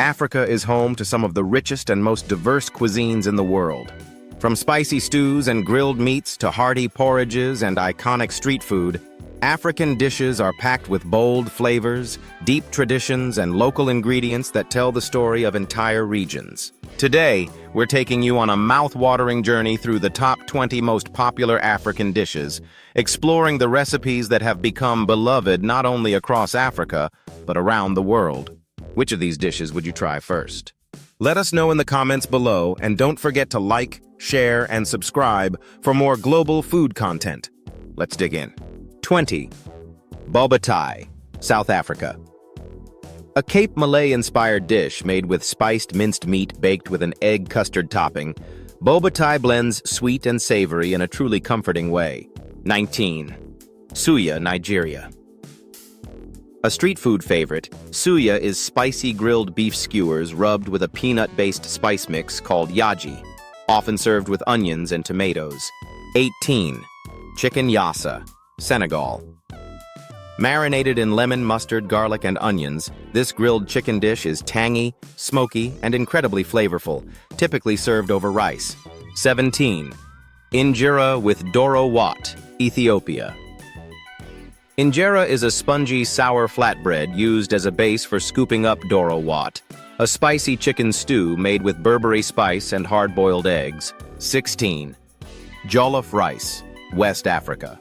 Africa is home to some of the richest and most diverse cuisines in the world. From spicy stews and grilled meats to hearty porridges and iconic street food, African dishes are packed with bold flavors, deep traditions, and local ingredients that tell the story of entire regions. Today, we're taking you on a mouth-watering journey through the top 20 most popular African dishes, exploring the recipes that have become beloved not only across Africa, but around the world. Which of these dishes would you try first? Let us know in the comments below, and don't forget to like, share, and subscribe for more global food content. Let's dig in. 20. Boba Thai, South Africa. A Cape Malay-inspired dish made with spiced minced meat baked with an egg custard topping, Boba Thai blends sweet and savory in a truly comforting way. 19. Suya, Nigeria. A street food favorite, suya is spicy grilled beef skewers rubbed with a peanut-based spice mix called yaji, often served with onions and tomatoes. 18. Chicken yassa, Senegal. Marinated in lemon, mustard, garlic, and onions, this grilled chicken dish is tangy, smoky, and incredibly flavorful, typically served over rice. 17. Injera with Doro Wat, Ethiopia. Injera is a spongy, sour flatbread used as a base for scooping up Doro Wat, a spicy chicken stew made with Berbere spice and hard-boiled eggs. 16. Jollof Rice, West Africa.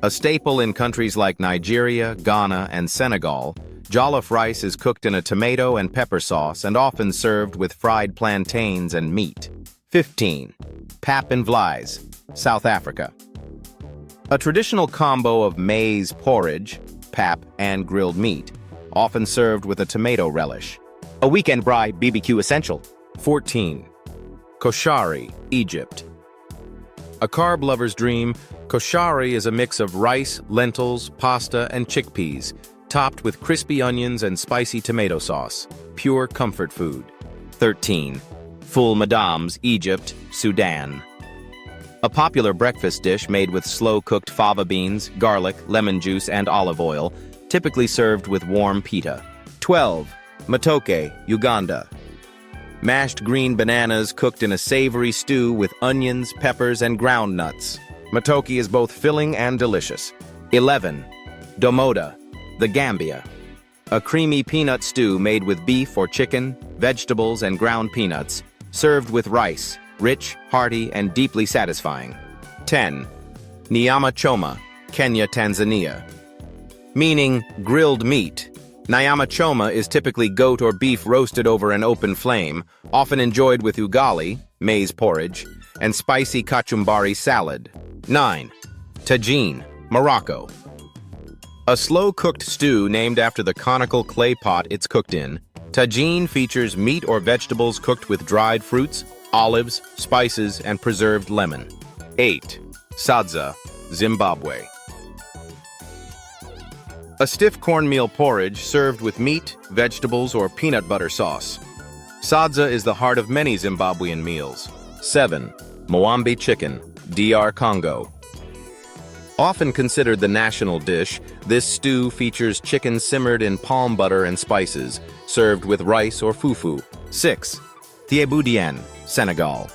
A staple in countries like Nigeria, Ghana, and Senegal, jollof rice is cooked in a tomato and pepper sauce and often served with fried plantains and meat. 15. Pap and Vleis, South Africa. A traditional combo of maize porridge, pap, and grilled meat, often served with a tomato relish. A weekend braai BBQ essential. 14. Koshari, Egypt. A carb lover's dream, koshari is a mix of rice, lentils, pasta, and chickpeas, topped with crispy onions and spicy tomato sauce. Pure comfort food. 13. Full Madams, Egypt, Sudan. A popular breakfast dish made with slow-cooked fava beans, garlic, lemon juice, and olive oil, typically served with warm pita. 12. Matoke, Uganda. Mashed green bananas cooked in a savory stew with onions, peppers, and ground nuts. Matoke is both filling and delicious. 11. Domoda, The Gambia. A creamy peanut stew made with beef or chicken, vegetables, and ground peanuts, served with rice. Rich, hearty, and deeply satisfying. 10. Nyama choma, Kenya, Tanzania. Meaning grilled meat. Nyama choma is typically goat or beef roasted over an open flame, often enjoyed with ugali, maize porridge, and spicy kachumbari salad. 9. Tagine, Morocco. A slow-cooked stew named after the conical clay pot it's cooked in, tagine features meat or vegetables cooked with dried fruits, olives, spices, and preserved lemon. 8. Sadza, Zimbabwe. A stiff cornmeal porridge served with meat, vegetables, or peanut butter sauce. Sadza is the heart of many Zimbabwean meals. 7. Mwambi chicken, DR Congo. Often considered the national dish, this stew features chicken simmered in palm butter and spices, served with rice or fufu. 6. Thieboudienne, Senegal.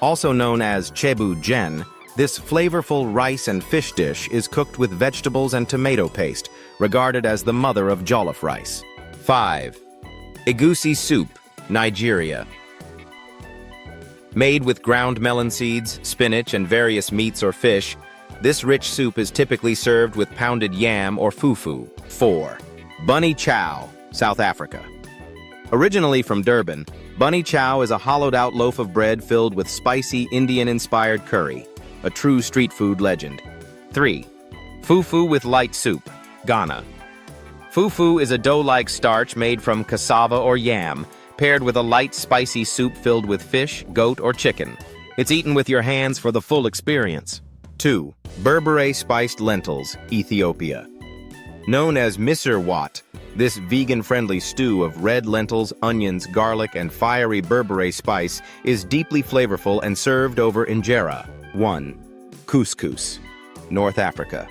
Also known as chebu jen, this flavorful rice and fish dish is cooked with vegetables and tomato paste, regarded as the mother of jollof rice. 5. Egusi soup, Nigeria. Made with ground melon seeds, spinach, and various meats or fish, this rich soup is typically served with pounded yam or fufu. 4. Bunny chow, South Africa. Originally from Durban, bunny chow is a hollowed-out loaf of bread filled with spicy Indian-inspired curry, a true street food legend. 3. Fufu with light soup, Ghana. Fufu is a dough-like starch made from cassava or yam, paired with a light, spicy soup filled with fish, goat, or chicken. It's eaten with your hands for the full experience. 2. Berbere spiced lentils, Ethiopia. Known as Misir Wat, this vegan-friendly stew of red lentils, onions, garlic, and fiery Berbere spice is deeply flavorful and served over injera. 1. Couscous, North Africa.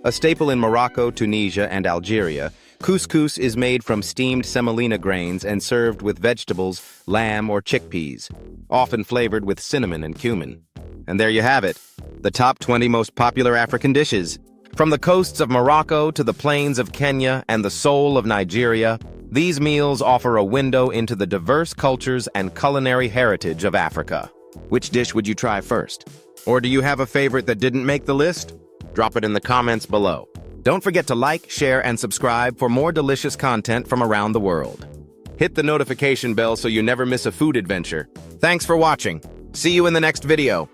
A staple in Morocco, Tunisia, and Algeria, Couscous is made from steamed semolina grains and served with vegetables, lamb or chickpeas, often flavored with cinnamon and cumin. And there you have it, the top 20 most popular African dishes. From the coasts of Morocco to the plains of Kenya and the soul of Nigeria, these meals offer a window into the diverse cultures and culinary heritage of Africa. Which dish would you try first? Or do you have a favorite that didn't make the list? Drop it in the comments below. Don't forget to like, share, and subscribe for more delicious content from around the world. Hit the notification bell so you never miss a food adventure. Thanks for watching. See you in the next video.